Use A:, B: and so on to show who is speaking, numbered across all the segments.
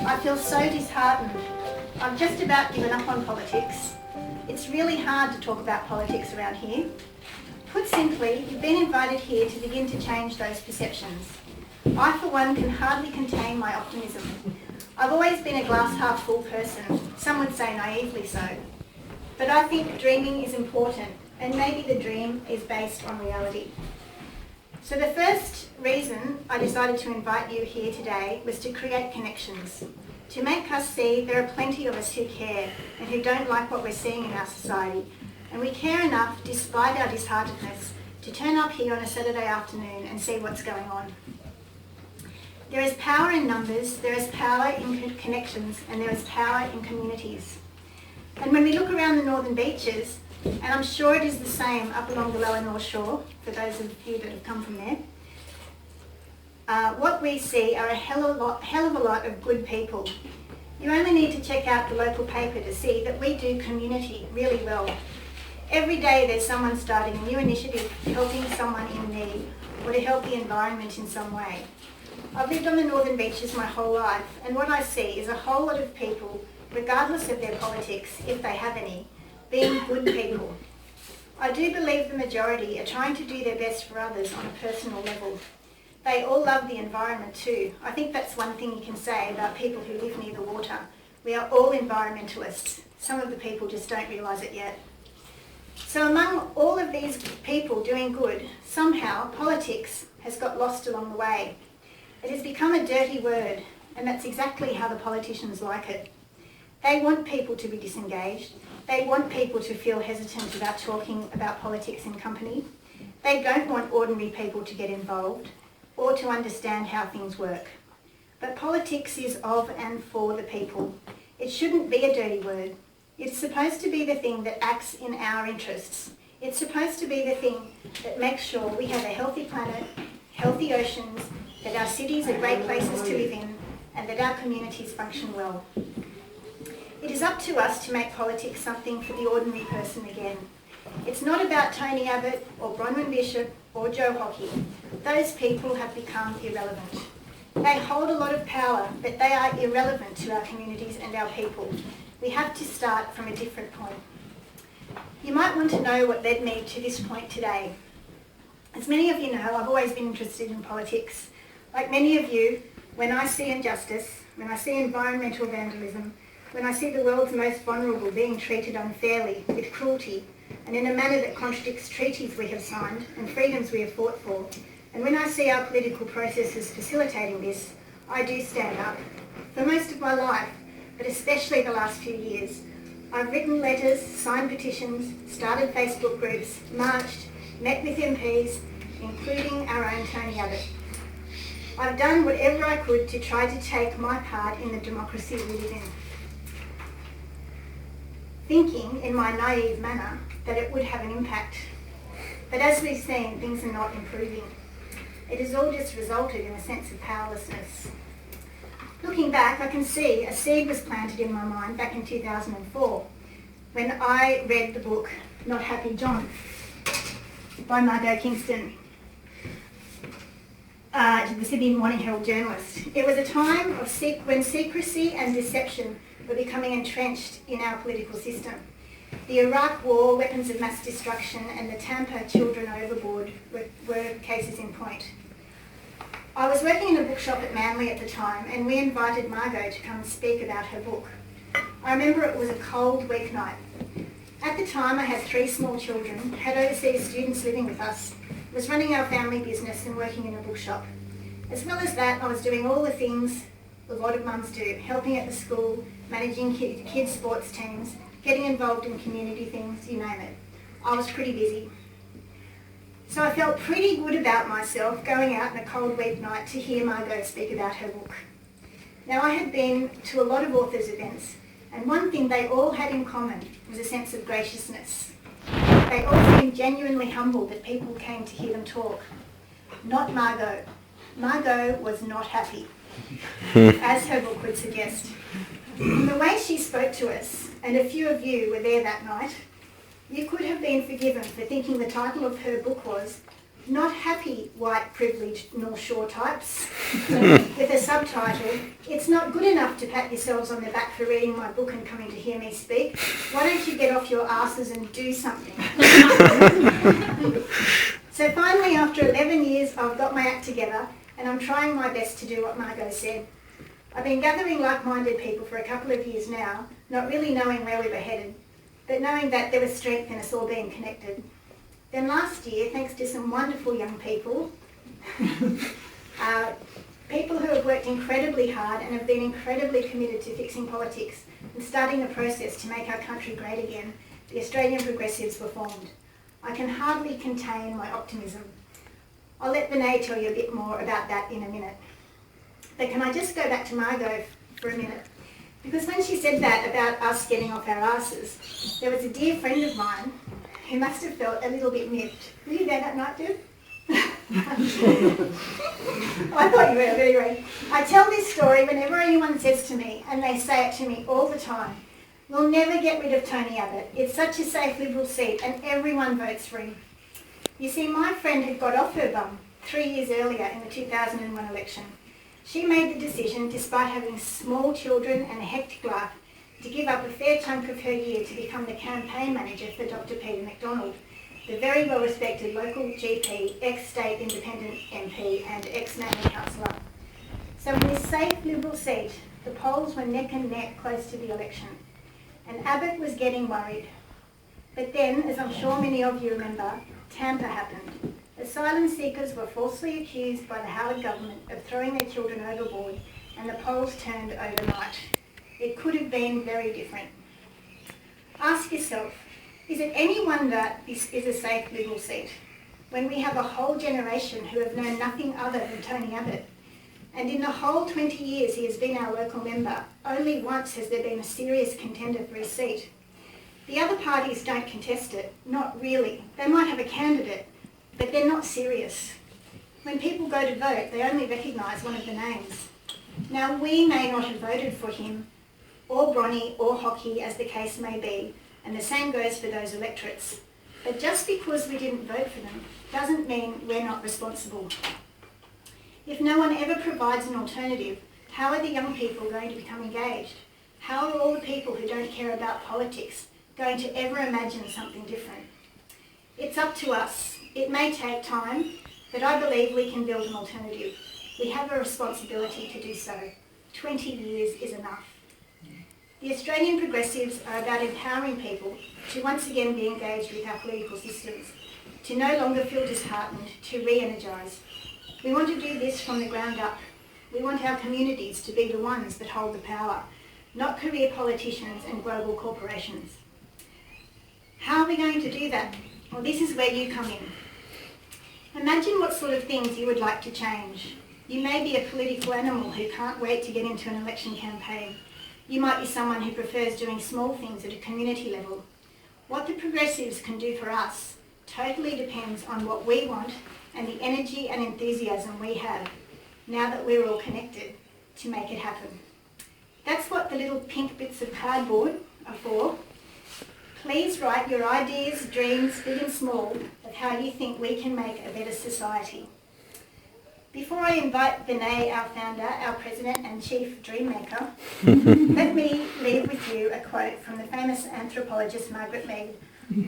A: I feel so disheartened. I've just about given up on politics. It's really hard to talk about politics around here. Put simply, you've been invited here to begin to change those perceptions. I, for one, can hardly contain my optimism. I've always been a glass half full person, some would say naively so. But I think dreaming is important, and maybe the dream is based on reality. So the first reason I decided to invite you here today was to create connections, to make us see there are plenty of us who care and who don't like what we're seeing in our society, and we care enough, despite our disheartedness, to turn up here on a Saturday afternoon and see what's going on. There is power in numbers, there is power in connections, and there is power in communities. And when we look around the northern beaches, and I'm sure it is the same up along the lower North Shore, for those of you that have come from there, what we see are a hell of a lot of good people. You only need to check out the local paper to see that we do community really well. Every day there's someone starting a new initiative helping someone in need or to help the environment in some way. I've lived on the northern beaches my whole life, and what I see is a whole lot of people, regardless of their politics, if they have any, being good people. I do believe the majority are trying to do their best for others on a personal level. They all love the environment too. I think that's one thing you can say about people who live near the water. We are all environmentalists. Some of the people just don't realise it yet. So among all of these people doing good, somehow politics has got lost along the way. It has become a dirty word, and that's exactly how the politicians like it. They want people to be disengaged. They want people to feel hesitant about talking about politics in company. They don't want ordinary people to get involved or to understand how things work. But politics is of and for the people. It shouldn't be a dirty word. It's supposed to be the thing that acts in our interests. It's supposed to be the thing that makes sure we have a healthy planet, healthy oceans, that our cities are great places to live in, and that our communities function well. It is up to us to make politics something for the ordinary person again. It's not about Tony Abbott or Bronwyn Bishop or Joe Hockey. Those people have become irrelevant. They hold a lot of power, but they are irrelevant to our communities and our people. We have to start from a different point. You might want to know what led me to this point today. As many of you know, I've always been interested in politics. Like many of you, when I see injustice, when I see environmental vandalism, when I see the world's most vulnerable being treated unfairly, with cruelty, and in a manner that contradicts treaties we have signed and freedoms we have fought for, and when I see our political processes facilitating this, I do stand up. For most of my life, but especially the last few years, I've written letters, signed petitions, started Facebook groups, marched, met with MPs, including our own Tony Abbott. I've done whatever I could to try to take my part in the democracy we live in, thinking in my naive manner that it would have an impact. But as we've seen, things are not improving. It has all just resulted in a sense of powerlessness. Looking back, I can see a seed was planted in my mind back in 2004 when I read the book Not Happy John by Margot Kingston, the Sydney Morning Herald journalist. It was a time of when secrecy and deception were becoming entrenched in our political system. The Iraq War, weapons of mass destruction, and the Tampa children overboard were cases in point. I was working in a bookshop at Manly at the time, and we invited Margot to come and speak about her book. I remember it was a cold weeknight. At the time, I had 3 small children, had overseas students living with us, was running our family business and working in a bookshop. As well as that, I was doing all the things a lot of mums do, helping at the school, managing kids' sports teams, getting involved in community things, you name it. I was pretty busy. So I felt pretty good about myself going out on a cold weeknight to hear Margot speak about her book. Now, I had been to a lot of authors' events, and one thing they all had in common was a sense of graciousness. They all seemed genuinely humbled that people came to hear them talk. Not Margot. Margot was not happy, as her book would suggest. And the way she spoke to us, and a few of you were there that night, you could have been forgiven for thinking the title of her book was Not happy white privileged North Shore types, with a subtitle, "It's not good enough to pat yourselves on the back for reading my book and coming to hear me speak. Why don't you get off your asses and do something?" So finally, after 11 years, I've got my act together and I'm trying my best to do what Margot said. I've been gathering like-minded people for a couple of years now, not really knowing where we were headed, but knowing that there was strength in us all being connected. Then last year, thanks to some wonderful young people, people who have worked incredibly hard and have been incredibly committed to fixing politics and starting the process to make our country great again, the Australian Progressives were formed. I can hardly contain my optimism. I'll let Vinay tell you a bit more about that in a minute. But can I just go back to Margot for a minute? Because when she said that about us getting off our asses, there was a dear friend of mine who must have felt a little bit miffed. Were you there that night, Deb? I thought you were, but anyway. I tell this story whenever anyone says to me, and they say it to me all the time, "We'll never get rid of Tony Abbott. It's such a safe Liberal seat and everyone votes for him." You see, my friend had got off her bum 3 years earlier in the 2001 election. She made the decision, despite having small children and a hectic life, to give up a fair chunk of her year to become the campaign manager for Dr. Peter McDonald, the very well-respected local GP, ex-state independent MP and ex-Manly councillor. So in this safe Liberal seat, the polls were neck and neck close to the election, and Abbott was getting worried. But then, as I'm sure many of you remember, Tampa happened. Asylum seekers were falsely accused by the Howard government of throwing their children overboard, and the polls turned overnight. It could have been very different. Ask yourself, is it any wonder this is a safe Liberal seat, when we have a whole generation who have known nothing other than Tony Abbott? And in the whole 20 years he has been our local member, only once has there been a serious contender for his seat. The other parties don't contest it, not really. They might have a candidate, but they're not serious. When people go to vote, they only recognise one of the names. Now, we may not have voted for him, or Bronny, or Hockey, as the case may be, and the same goes for those electorates. But just because we didn't vote for them doesn't mean we're not responsible. If no one ever provides an alternative, how are the young people going to become engaged? How are all the people who don't care about politics going to ever imagine something different? It's up to us. It may take time, but I believe we can build an alternative. We have a responsibility to do so. 20 years is enough. The Australian Progressives are about empowering people to once again be engaged with our political systems, to no longer feel disheartened, to re-energise. We want to do this from the ground up. We want our communities to be the ones that hold the power, not career politicians and global corporations. How are we going to do that? Well, this is where you come in. Imagine what sort of things you would like to change. You may be a political animal who can't wait to get into an election campaign. You might be someone who prefers doing small things at a community level. What the Progressives can do for us totally depends on what we want and the energy and enthusiasm we have, now that we're all connected, to make it happen. That's what the little pink bits of cardboard are for. Please write your ideas, dreams, big and small, of how you think we can make a better society. Before I invite Vinay, our founder, our president and chief dream maker, let me leave with you a quote from the famous anthropologist Margaret Mead.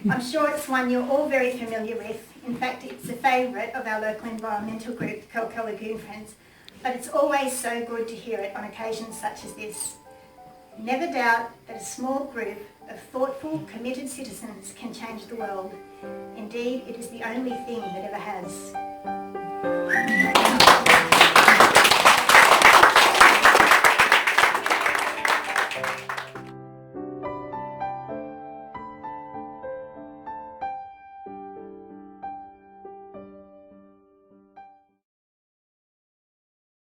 A: I'm sure it's one you're all very familiar with. In fact, it's a favourite of our local environmental group, the Kalka Lagoon Friends, but it's always so good to hear it on occasions such as this. Never doubt that a small group of thoughtful, committed citizens can change the world. Indeed, it is the only thing that ever has.